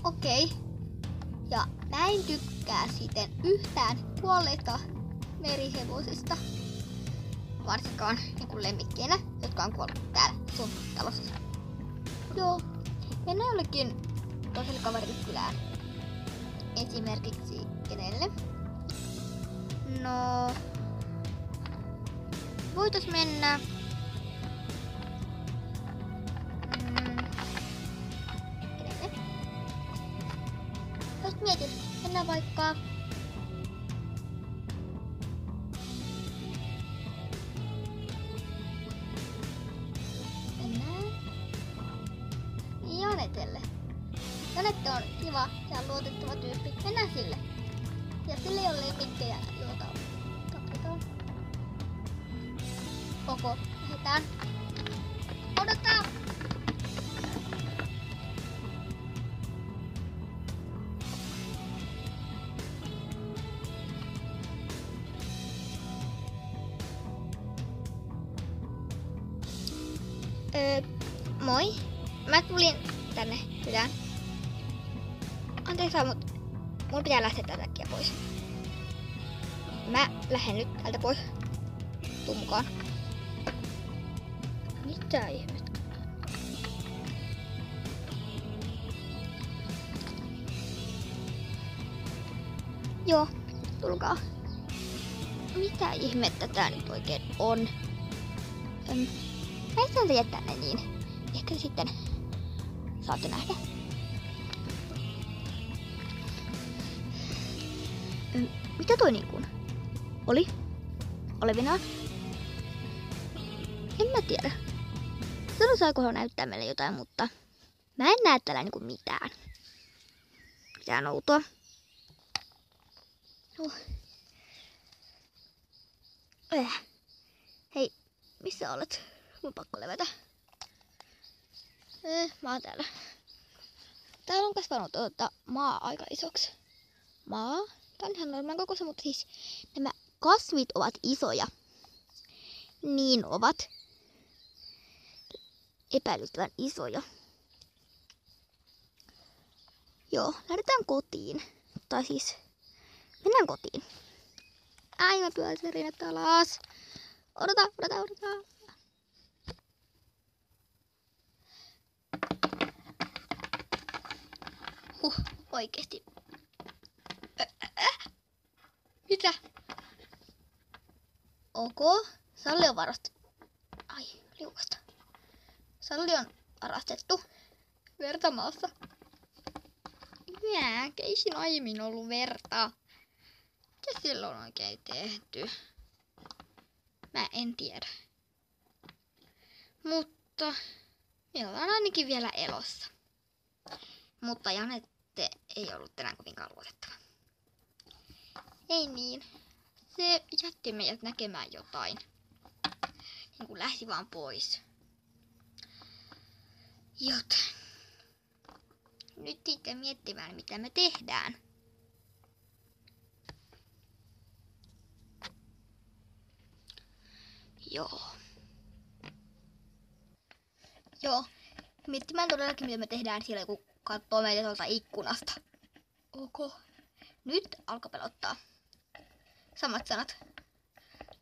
Okei. Ja mä en tykkää siten yhtään kuolleista merihevosista. Varsinkaan niin lemmikkeinä, jotka on kuollut täällä sun talossa. Joo. Mennään jollekin toiselle kaverille kylään. Esimerkiksi kenelle? No... Voitais mennä... Kenelle? Jos mietin, mennään vaikka... Janetelle. Janette on kiva ja luotettava tyyppi. Mennään sille. Ja sille ei ole lemmikkejä, joita tapetaan. Koko. Lähetään. Odottaa! Moi. Mä tulin tänne kylään. Anteeksi, mutta mun pitää lähteä täältä äkkiä pois. Mä lähden nyt täältä pois. Tuu mukaan. Mitä ihmettä? Joo, tulkaa. Mitä ihmettä tää nyt oikein on? Näistä jättää ne niin. Ehkä sitten saatte nähdä. Mitä toi niin kuin oli? Olevinaan? En mä tiedä. Sano saakohan näyttää meille jotain, mutta mä en näe täällä niinku mitään. Mitään outoa. Hei, missä olet? Mun pakko levätä. Mä oon täällä. Täällä on kasvanut maa aika isoksi. Maa? Tää on ihan normaalin kokoisa, mutta siis nämä kasvit ovat isoja. Niin ovat. Epäilyttävän isoja. Joo, lähdetään kotiin. Tai siis, mennään kotiin. Ai, mä pyörin alas. Odota. Oikeesti. Mitä? Salli on varastettu. Ai, liukasta. Salli on varastettu. Verta maassa. Ei siinä aiemmin ollut verta. Mitä sillä on oikein tehty? Mä en tiedä. Mutta me ollaan ainakin vielä elossa. Mutta Janette ei ollut tänään kovinkaan luotettava. Ei niin. Se jätti meidät näkemään jotain. Niin kuin lähti vaan pois. Joten. Nyt sitten miettimään, mitä me tehdään. Joo. Miettimään todellakin, mitä me tehdään siellä, kun katsoo meitä tuolta ikkunasta. Nyt alkaa pelottaa. Samat sanat.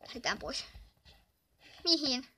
Lähdetään pois. Mihin?